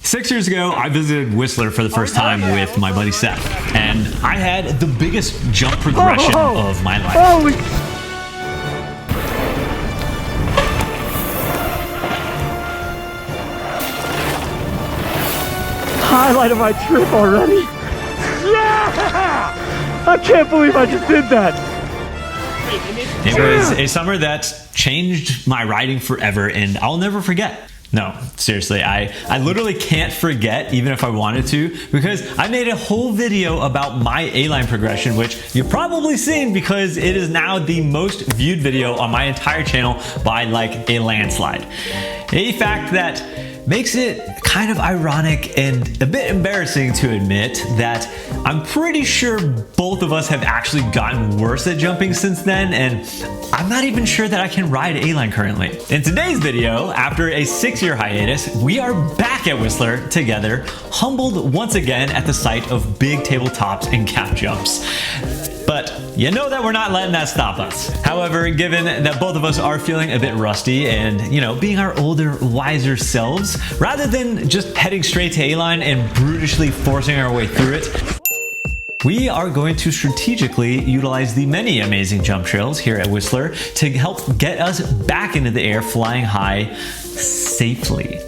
6 years ago, I visited Whistler for the first time with my buddy Seth, and I had the biggest jump progression of my life. Highlight of my trip already. Yeah! I can't believe I just did that. It was a summer that changed my riding forever, and I'll never forget. No, seriously, I literally can't forget even if I wanted to, because I made a whole video about my A-line progression, which you've probably seen because it is now the most viewed video on my entire channel by like a landslide. A fact that makes it kind of ironic and a bit embarrassing to admit that I'm pretty sure both of us have actually gotten worse at jumping since then, and I'm not even sure that I can ride A-line currently. In today's video, after a 6-year hiatus, we are back at Whistler together, humbled once again at the sight of big tabletops and cap jumps. But you know that we're not letting that stop us. However, given that both of us are feeling a bit rusty and, you know, being our older, wiser selves, rather than just heading straight to A-line and brutishly forcing our way through it, we are going to strategically utilize the many amazing jump trails here at Whistler to help get us back into the air flying high safely.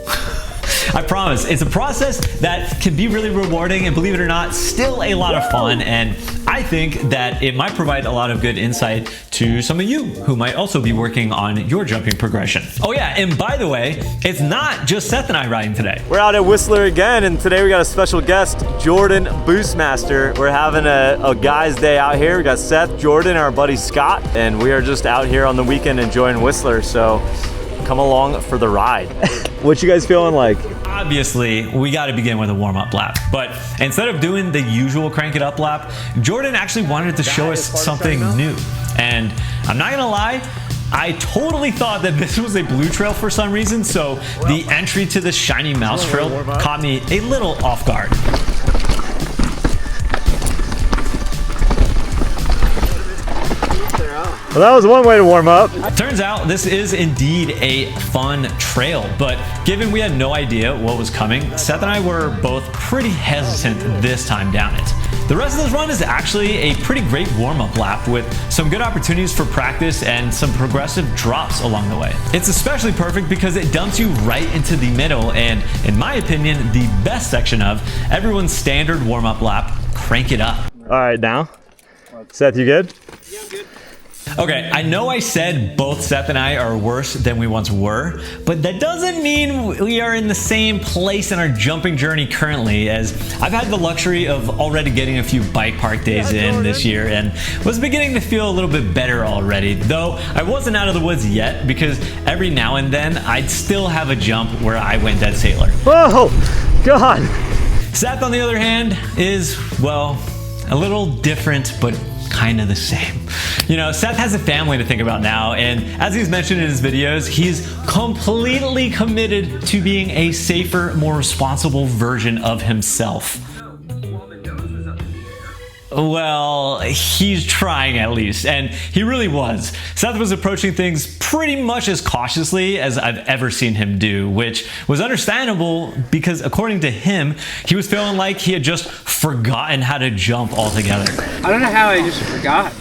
I promise, it's a process that can be really rewarding and, believe it or not, still a lot of fun, and I think that it might provide a lot of good insight to some of you who might also be working on your jumping progression. Oh yeah, and by the way, it's not just Seth and I riding today. We're out at Whistler again, and today we got a special guest, Jordan Boostmaster. We're having a guy's day out here. We got Seth, Jordan, and our buddy Scott, and we are just out here on the weekend enjoying Whistler, so come along for the ride. What you guys feeling like? Obviously, we got to begin with a warm-up lap, but instead of doing the usual crank it up lap, Jordan actually wanted to show us something new. And I'm not gonna lie, I totally thought that this was a blue trail for some reason, so the entry to the shiny mouse trail caught me a little off guard. Well, that was one way to warm up. Turns out this is indeed a fun trail, but given we had no idea what was coming, Seth and I were both pretty hesitant this time down it. The rest of this run is actually a pretty great warm-up lap with some good opportunities for practice and some progressive drops along the way. It's especially perfect because it dumps you right into the middle and, in my opinion, the best section of everyone's standard warm-up lap, crank it up. All right, now. Seth, you good? Yeah, I'm good. Okay, I know I said both Seth and I are worse than we once were, but that doesn't mean we are in the same place in our jumping journey currently, as I've had the luxury of already getting a few bike park days in this year and was beginning to feel a little bit better already, though I wasn't out of the woods yet because every now and then I'd still have a jump where I went dead sailor. Oh, God. Seth, on the other hand, is, well, a little different, but kind of the same. You know, Seth has a family to think about now, and as he's mentioned in his videos, he's completely committed to being a safer, more responsible version of himself. Well, he's trying at least, and he really was. Seth was approaching things pretty much as cautiously as I've ever seen him do, which was understandable because according to him, he was feeling like he had just forgotten how to jump altogether. I don't know how I just forgot.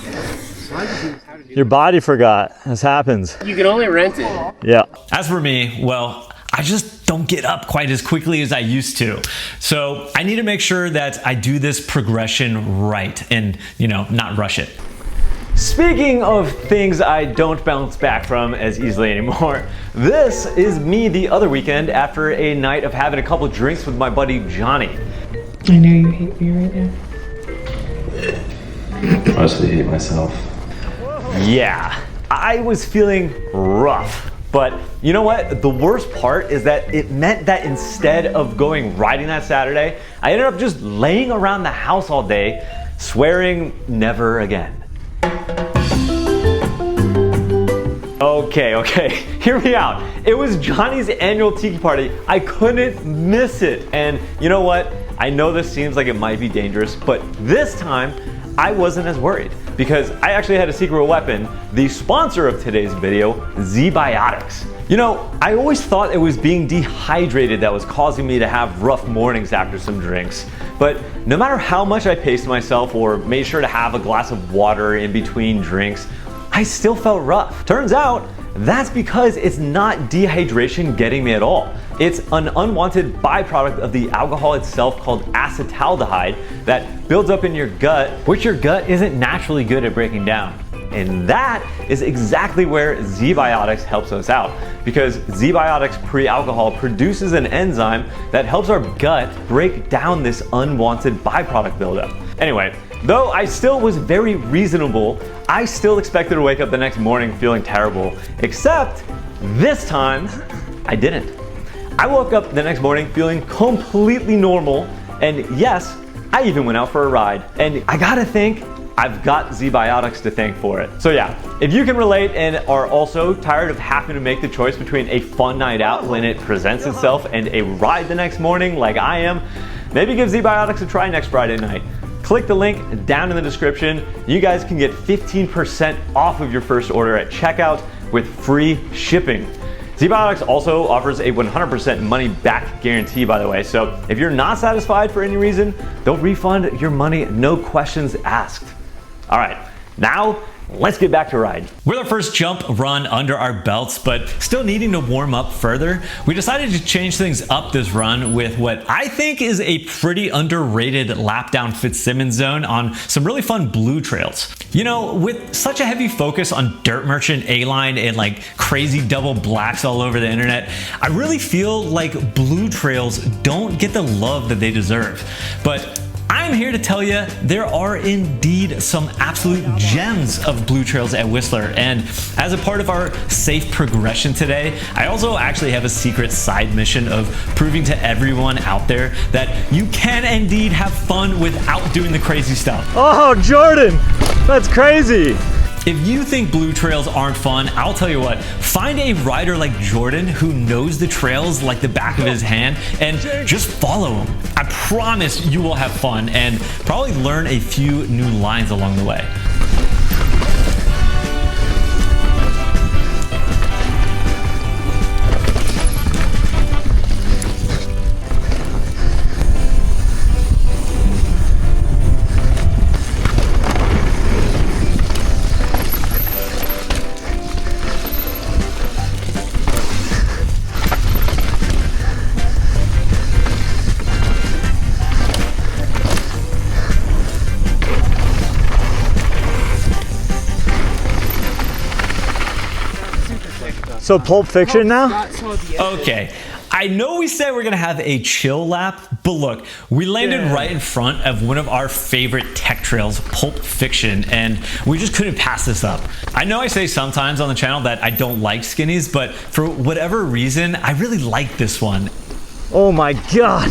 Your body forgot. This happens. You can only rent it. Yeah. As for me, well, I just don't get up quite as quickly as I used to. So I need to make sure that I do this progression right and, you know, not rush it. Speaking of things I don't bounce back from as easily anymore, this is me the other weekend after a night of having a couple drinks with my buddy Johnny. I know you hate me right now. I honestly hate myself. Yeah, I was feeling rough. But you know what? The worst part is that it meant that instead of going riding that Saturday, I ended up just laying around the house all day, swearing never again. Okay, hear me out. It was Johnny's annual tiki party. I couldn't miss it. And you know what? I know this seems like it might be dangerous, but this time I wasn't as worried because I actually had a secret weapon, the sponsor of today's video, Zbiotics. You know, I always thought it was being dehydrated that was causing me to have rough mornings after some drinks. But no matter how much I paced myself or made sure to have a glass of water in between drinks, I still felt rough. Turns out, that's because it's not dehydration getting me at all. It's an unwanted byproduct of the alcohol itself called acetaldehyde that builds up in your gut, which your gut isn't naturally good at breaking down. And that is exactly where ZBiotics helps us out, because ZBiotics pre-alcohol produces an enzyme that helps our gut break down this unwanted byproduct buildup. Anyway, though I still was very reasonable, I still expected to wake up the next morning feeling terrible, except this time I didn't. I woke up the next morning feeling completely normal, and yes, I even went out for a ride. And I gotta think, I've got ZBiotics to thank for it. So yeah, if you can relate and are also tired of having to make the choice between a fun night out when it presents itself and a ride the next morning like I am, maybe give ZBiotics a try next Friday night. Click the link down in the description. You guys can get 15% off of your first order at checkout with free shipping. ZBiotics also offers a 100% money back guarantee, by the way, so if you're not satisfied for any reason, they'll refund your money, no questions asked. All right, now let's get back to ride. With our first jump run under our belts, but still needing to warm up further, we decided to change things up this run with what I think is a pretty underrated lap down Fitzsimmons zone on some really fun blue trails. You know, with such a heavy focus on Dirt Merchant, A-Line, and like crazy double blacks all over the internet, I really feel like blue trails don't get the love that they deserve. But I'm here to tell you there are indeed some absolute gems of blue trails at Whistler, and as a part of our safe progression today, I also actually have a secret side mission of proving to everyone out there that you can indeed have fun without doing the crazy stuff. Oh, Jordan, that's crazy. If you think blue trails aren't fun, I'll tell you what, find a rider like Jordan who knows the trails like the back of his hand and just follow him. I promise you will have fun and probably learn a few new lines along the way. So Pulp Fiction now? Okay, I know we said we're gonna have a chill lap, but look, we landed right in front of one of our favorite tech trails, Pulp Fiction, and we just couldn't pass this up. I know I say sometimes on the channel that I don't like skinnies, but for whatever reason, I really like this one. Oh my God.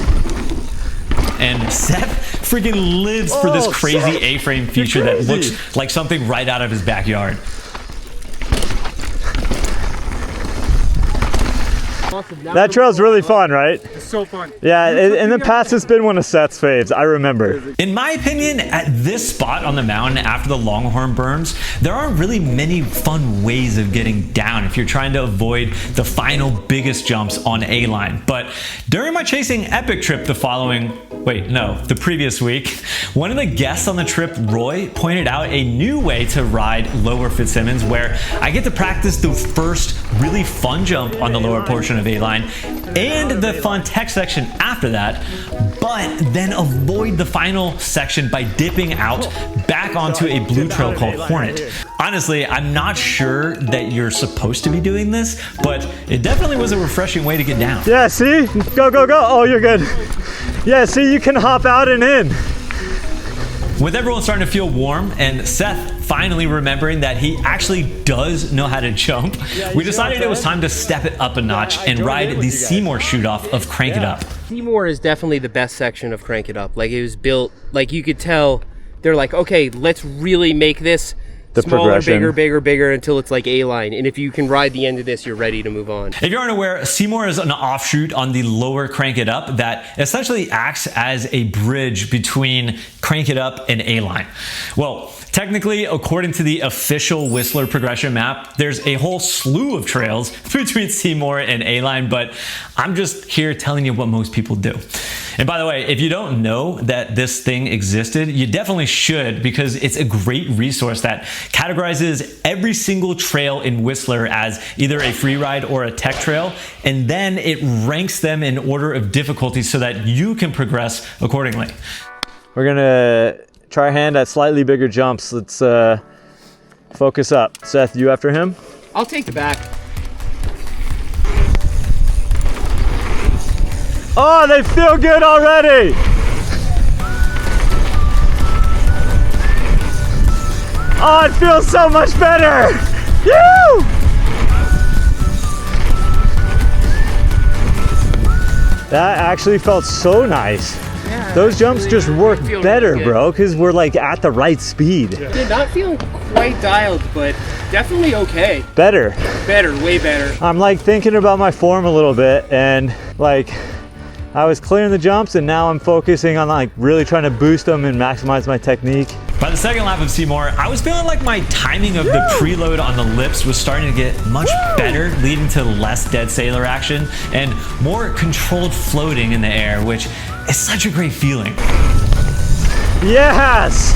And Seth freaking lives for this crazy A-frame feature that looks like something right out of his backyard. That trail's really fun, right? It's so fun. Yeah, in the past it's been one of Seth's faves, I remember. In my opinion, at this spot on the mountain after the Longhorn berms, there aren't really many fun ways of getting down if you're trying to avoid the final biggest jumps on A-Line. But during my chasing epic trip the previous week, one of the guests on the trip, Roy, pointed out a new way to ride Lower Fitzsimmons where I get to practice the first really fun jump on the lower portion of A-Line and the fun tech section after that, but then avoid the final section by dipping out back onto a blue trail called Hornet. Honestly, I'm not sure that you're supposed to be doing this, but it definitely was a refreshing way to get down. Yeah, see? Go, go, go. Oh, you're good. Yeah, see, you can hop out and in. With everyone starting to feel warm and Seth finally remembering that he actually does know how to jump, we decided it was time to step it up a notch and ride the Seymour shoot-off of Crank It Up. Seymour is definitely the best section of Crank It Up. Like, it was built, like, you could tell, they're like, okay, let's really make this Smaller, progression. bigger until it's like A-line. And if you can ride the end of this, you're ready to move on. If you're unaware, Seymour is an offshoot on the lower Crank It Up that essentially acts as a bridge between Crank It Up and A-line. Well, technically, according to the official Whistler progression map, there's a whole slew of trails between Seymour and A-line, but I'm just here telling you what most people do. And by the way, if you don't know that this thing existed, you definitely should, because it's a great resource that categorizes every single trail in Whistler as either a free ride or a tech trail, and then it ranks them in order of difficulty so that you can progress accordingly. We're gonna try our hand at slightly bigger jumps. Let's focus up. Seth, you after him? I'll take the back. Oh, they feel good already. Oh, it feels so much better. Woo! That actually felt so nice. Yeah, Those jumps just work feel better, really good. bro, because we're like at the right speed. Did not feel quite dialed, but definitely okay. Better. Better, way better. I'm like thinking about my form a little bit, and like I was clearing the jumps, and now I'm focusing on like really trying to boost them and maximize my technique. By the second lap of Seymour, I was feeling like my timing of the preload on the lips was starting to get much better, leading to less dead sailor action and more controlled floating in the air, which is such a great feeling. Yes!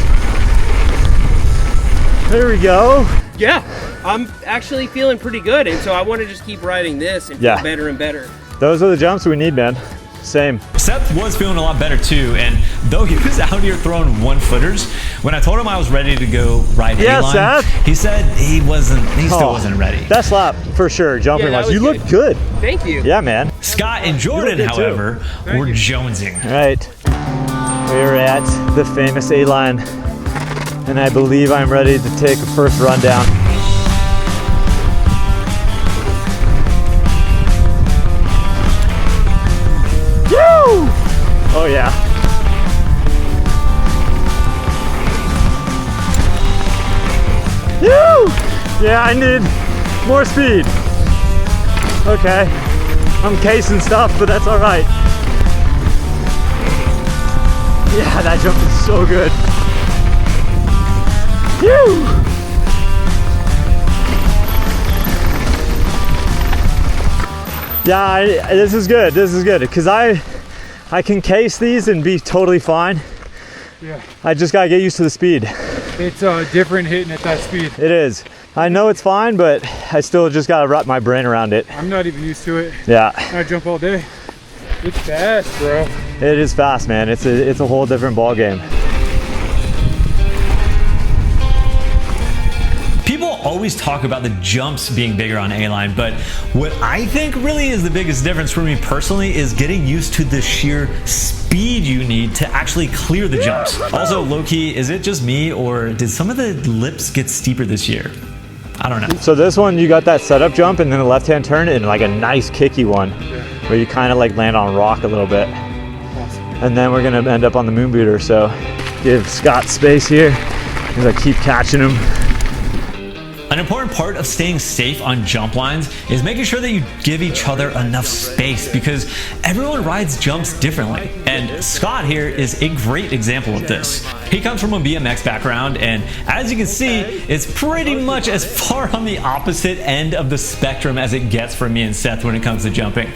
There we go. Yeah, I'm actually feeling pretty good, and so I want to just keep riding this and feel better and better. Those are the jumps we need, man. Same. Seth was feeling a lot better too, and though he was out here throwing one-footers, when I told him I was ready to go ride A-line, Seth. he said he still wasn't ready. Best lap for sure, jumping Yeah, that wise. You was look good. Thank you. Yeah, man. Scott and Jordan, good, too. however, were jonesing. All right, we're at the famous A-line, and I believe I'm ready to take a first run down. Woo! Oh yeah. Woo! Yeah, I need more speed. Okay, I'm casing stuff, but that's all right. Yeah, that jump is so good. Woo! Yeah, this is good. This is good because I can case these and be totally fine. Yeah, I just gotta get used to the speed. it's different hitting at that speed. It is. I know it's fine, but I still just gotta wrap my brain around it. I'm not even used to it. Yeah, I jump all day. It's fast, bro. it is fast, man. It's a whole different ball game. People always talk about the jumps being bigger on A-line, but what I think really is the biggest difference for me personally is getting used to the sheer speed you need to actually clear the jumps. Also, low-key, is it just me or did some of the lips get steeper this year? I don't know. So this one, you got that setup jump and then a left-hand turn and like a nice kicky one where you kind of like land on rock a little bit. And then we're gonna end up on the moon booter, so give Scott space here as I keep catching him. An important part of staying safe on jump lines is making sure that you give each other enough space because everyone rides jumps differently. And Scott here is a great example of this. He comes from a BMX background, and as you can see, it's pretty much as far on the opposite end of the spectrum as it gets for me and Seth when it comes to jumping.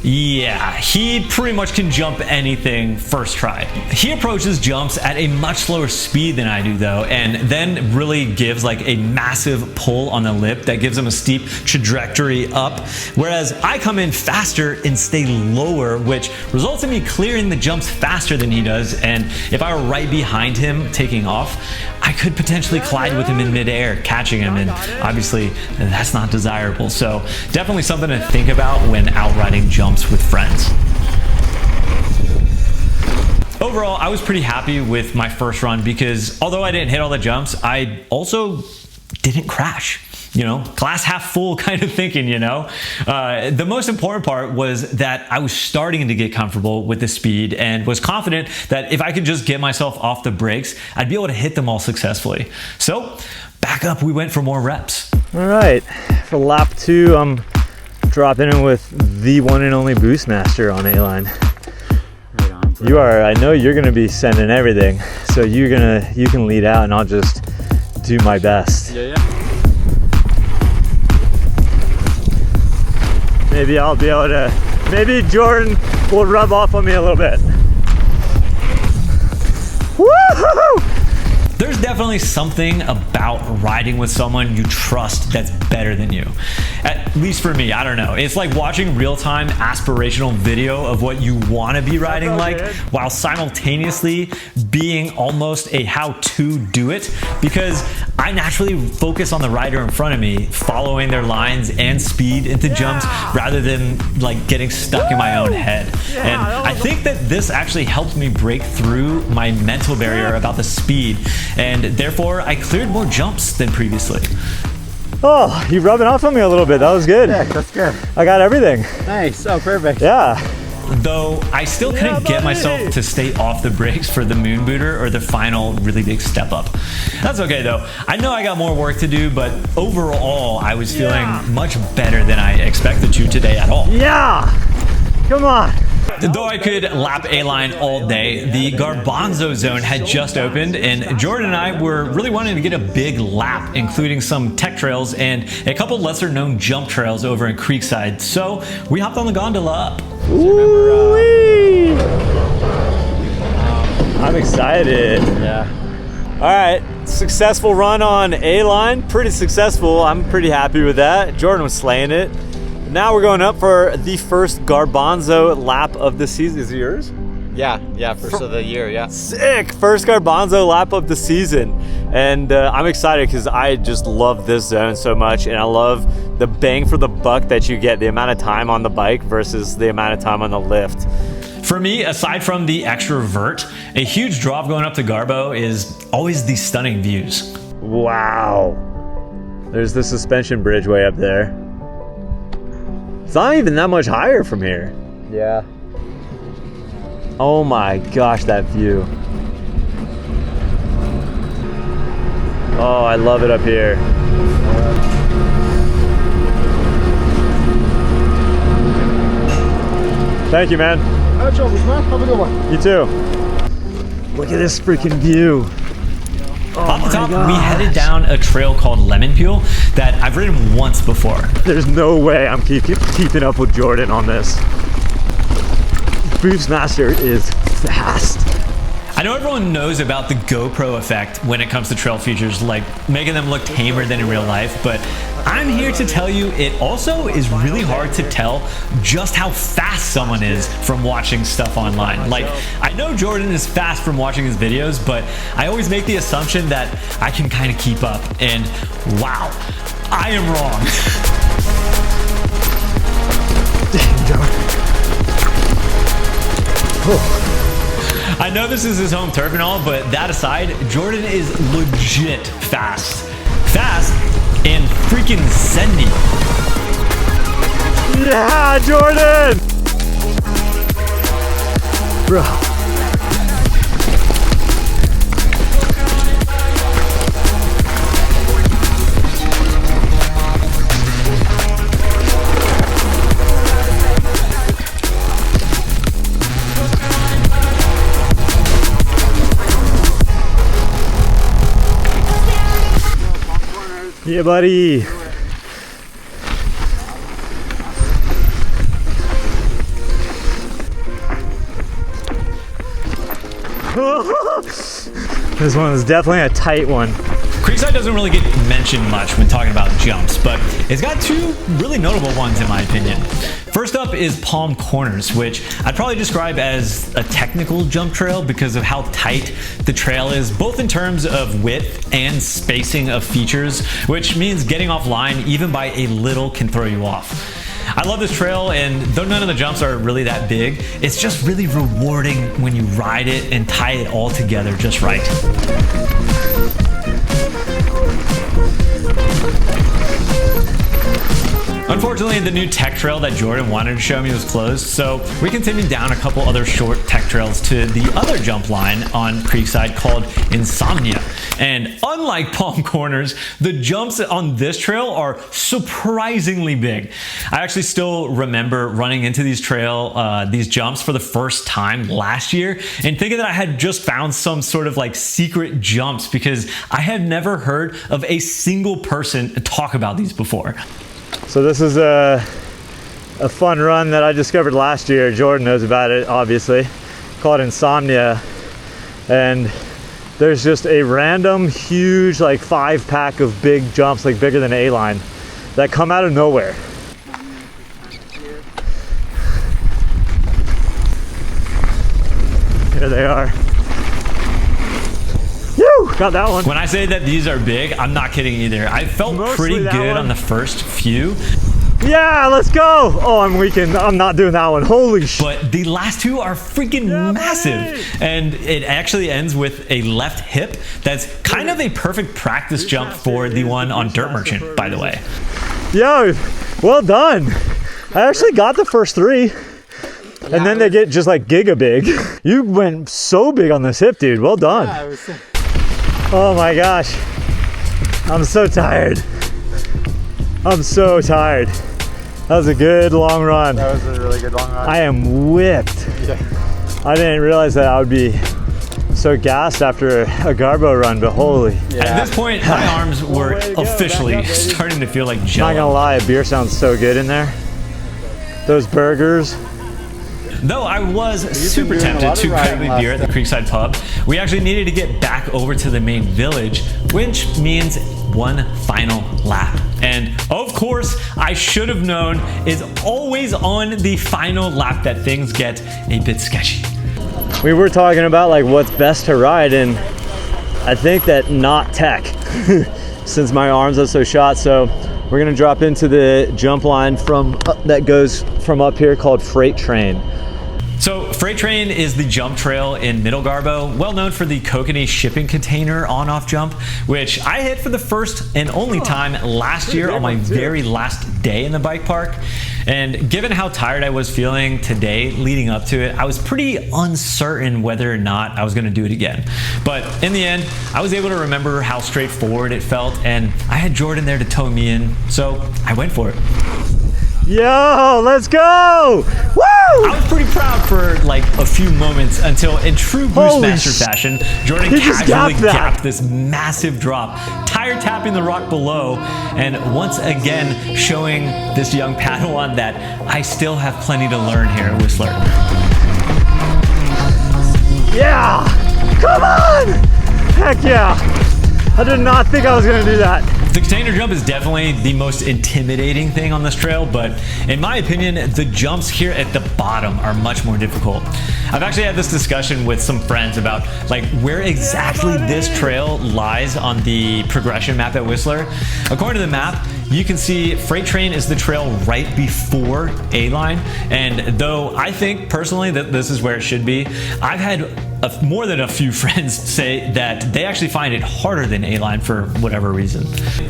Yeah, he pretty much can jump anything first try. He approaches jumps at a much slower speed than I do though, and then really gives like a massive pull on the lip that gives him a steep trajectory up, whereas I come in faster and stay lower, which results in me clearing the jumps faster than he does, and if I were right behind him taking off, I could potentially collide with him in midair, catching him, and obviously that's not desirable. So definitely something to think about when out riding jumps with friends. Overall, I was pretty happy with my first run because although I didn't hit all the jumps, I also didn't crash. You know, glass half full kind of thinking, you know. The most important part was that I was starting to get comfortable with the speed and was confident that if I could just get myself off the brakes, I'd be able to hit them all successfully. So back up we went for more reps. All right, for lap 2, I'm dropping in with the one and only Boostmaster on A-line. Right on, bro. You are, I know you're gonna be sending everything, so you can lead out and I'll just do my best. Yeah. Maybe I'll be able to, maybe Jordan will rub off on me a little bit. Woo-hoo-hoo! There's definitely something about riding with someone you trust that's better than you. At least for me, I don't know. It's like watching real-time aspirational video of what you want to be riding like, while simultaneously being almost a how-to do it, because I naturally focus on the rider in front of me, following their lines and speed into jumps rather than like getting stuck in my own head. And I think that this actually helped me break through my mental barrier about the speed, and therefore I cleared more jumps than previously. Oh, you rubbing off on me a little bit. That was good. Yeah, that's good. I got everything. Nice. Oh, perfect. Yeah. Though I still couldn't get myself to stay off the brakes for the moon booter or the final really big step up. That's okay though. I know I got more work to do, but overall I was feeling much better than I expected to today at all. Yeah. Come on. Though I could lap A-line all day, the Garbanzo zone had just opened, and Jordan and I were really wanting to get a big lap, including some tech trails and a couple lesser-known jump trails over in Creekside. So we hopped on the gondola up. Ooh-wee. I'm excited. Yeah. All right, successful run on A-line. Pretty successful. I'm pretty happy with that. Jordan was slaying it. Now we're going up for the first Garbanzo lap of the season. Is it yours? Yeah, first of the year, yeah. Sick! First Garbanzo lap of the season. And I'm excited because I just love this zone so much, and I love the bang for the buck that you get, the amount of time on the bike versus the amount of time on the lift. For me, aside from the extra vert, a huge drop going up to Garbo is always these stunning views. Wow. There's the suspension bridge way up there. It's not even that much higher from here. Yeah. Oh my gosh, that view. Oh, I love it up here. Thank you, man. Have a good one. You too. Look at this freaking view. Off the top, we headed down a trail called Lemon Peel that I've ridden once before. There's no way I'm keeping up with Jordan on this. Boostmaster is fast. I know everyone knows about the GoPro effect when it comes to trail features, like making them look tamer than in real life, but I'm here to tell you it also is really hard to tell just how fast someone is from watching stuff online. Like, I know Jordan is fast from watching his videos, but I always make the assumption that I can kind of keep up, and wow, I am wrong. I know this is his home turf and all, but that aside, Jordan is legit fast. Fast and freaking zendy. Yeah, Jordan! Bro. Yeah, buddy. This one is definitely a tight one. Creekside doesn't really get mentioned much when talking about jumps, but it's got two really notable ones in my opinion. First up is Palm Corners, which I'd probably describe as a technical jump trail because of how tight the trail is, both in terms of width and spacing of features, which means getting offline even by a little can throw you off. I love this trail, and though none of the jumps are really that big, it's just really rewarding when you ride it and tie it all together just right. Unfortunately, the new tech trail that Jordan wanted to show me was closed, so we continued down a couple other short tech trails to the other jump line on Creekside called Insomnia. And unlike Palm Corners, the jumps on this trail are surprisingly big. I actually still remember running into these jumps for the first time last year and thinking that I had just found some sort of like secret jumps because I had never heard of a single person talk about these before. So this is a fun run that I discovered last year. Jordan knows about it, obviously, called Insomnia. And there's just a random huge like 5-pack of big jumps, like bigger than an A-line, that come out of nowhere. Here they are. Woo! Got that one. When I say that these are big, I'm not kidding either. I felt pretty good on the first few. Yeah, let's go. Oh, I'm weakened. I'm not doing that one. Holy shit. But the last two are freaking massive. And it actually ends with a left hip that's kind of a perfect practice jump for the one on Dirt Merchant, by the way. Yo, well done. I actually got the first 3. And then they get just like giga big. You went so big on this hip, dude. Well done. Oh my gosh. I'm so tired. I'm so tired. That was a good long run. That was a really good long run. I am whipped. Yeah. I didn't realize that I would be so gassed after a Garbo run, but holy. Yeah. At this point, my arms were officially starting to feel like jello. Not gonna lie, a beer sounds so good in there. Those burgers. Though I was super tempted to grab a beer at the Creekside pub, we actually needed to get back over to the main village, which means one final lap. And of course, I should have known, is always on the final lap that things get a bit sketchy. We were talking about like what's best to ride, and I think that not tech, since my arms are so shot. So we're gonna drop into the jump line that goes from up here called Freight Train. So Freight Train is the jump trail in Middle Garbo, well known for the kokanee shipping container on-off jump, which I hit for the first and only time last year on my very last day in the bike park. And given how tired I was feeling today leading up to it, I was pretty uncertain whether or not I was going to do it again. But in the end, I was able to remember how straightforward it felt, and I had Jordan there to tow me in, so I went for it. Yo, let's go! Woo! I was pretty proud for like a few moments until, in true Boostmaster fashion, Jordan casually gapped this massive drop, tire tapping the rock below, and once again showing this young Padawan that I still have plenty to learn here at Whistler. Yeah! Come on! Heck yeah! I did not think I was gonna do that. The container jump is definitely the most intimidating thing on this trail, but in my opinion, the jumps here at the bottom are much more difficult. I've actually had this discussion with some friends about like where exactly this trail lies on the progression map at Whistler. According to the map, you can see Freight Train is the trail right before A-Line, and though I think personally that this is where it should be, I've had more than a few friends say that they actually find it harder than A-Line for whatever reason.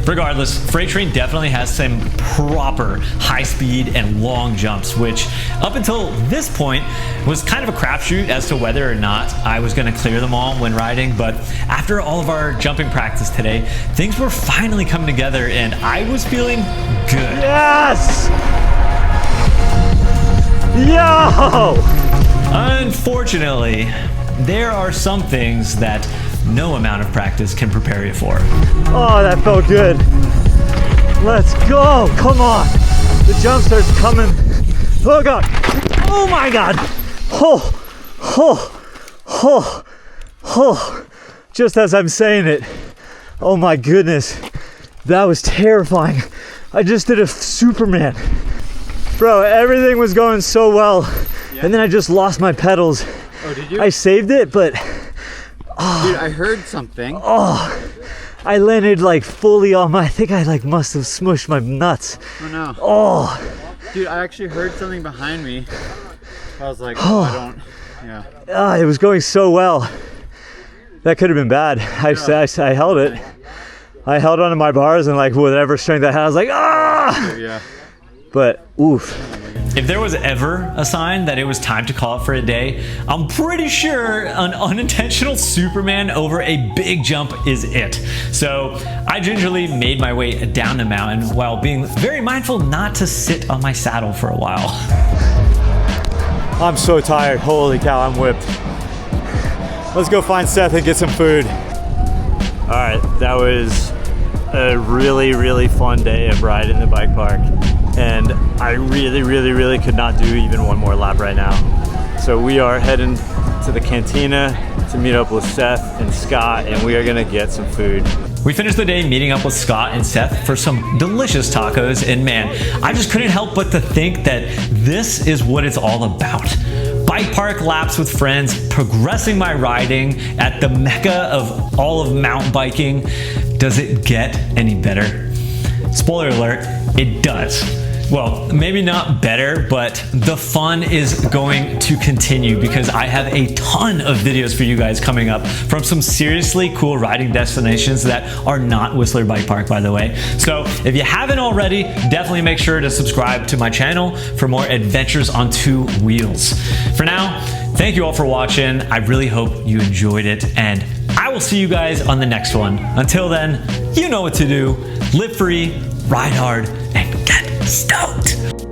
Regardless, Freight Train definitely has some proper high speed and long jumps, which up until this point was kind of a crapshoot as to whether or not I was going to clear them all when riding. But after all of our jumping practice today, things were finally coming together and I was feeling good. Yes! Yo! Unfortunately, there are some things that no amount of practice can prepare you for. Oh, that felt good. Let's go. Come on. The jump starts coming. Oh, God. Oh, my God. Oh, oh, oh, oh. Just as I'm saying it. Oh, my goodness. That was terrifying. I just did a Superman. Bro, everything was going so well. Yeah. And then I just lost my pedals. Oh, did you? I saved it, but... Oh, dude, I heard something. Oh, I landed like fully on my... I think I like must have smushed my nuts. Oh, no. Oh. Dude, I actually heard something behind me. I was like, oh, I don't... Yeah. It was going so well. That could have been bad. I held it. I held onto my bars and like whatever strength I had, I was like, ah! Yeah. But, oof. If there was ever a sign that it was time to call it for a day, I'm pretty sure an unintentional Superman over a big jump is it. So I gingerly made my way down the mountain while being very mindful not to sit on my saddle for a while. I'm so tired. Holy cow, I'm whipped. Let's go find Seth and get some food. All right, that was a really, really fun day of riding the bike park. And I really could not do even one more lap right now. So we are heading to the cantina to meet up with Seth and Scott, and we are gonna get some food. We finished the day meeting up with Scott and Seth for some delicious tacos, and man, I just couldn't help but to think that this is what it's all about. Bike park laps with friends, progressing my riding at the mecca of all of mountain biking. Does it get any better? Spoiler alert, it does. Well, maybe not better, but the fun is going to continue because I have a ton of videos for you guys coming up from some seriously cool riding destinations that are not Whistler Bike Park, by the way. So if you haven't already, definitely make sure to subscribe to my channel for more adventures on two wheels. For now, thank you all for watching. I really hope you enjoyed it, and I will see you guys on the next one. Until then, you know what to do. Live free, ride hard, and get stoked.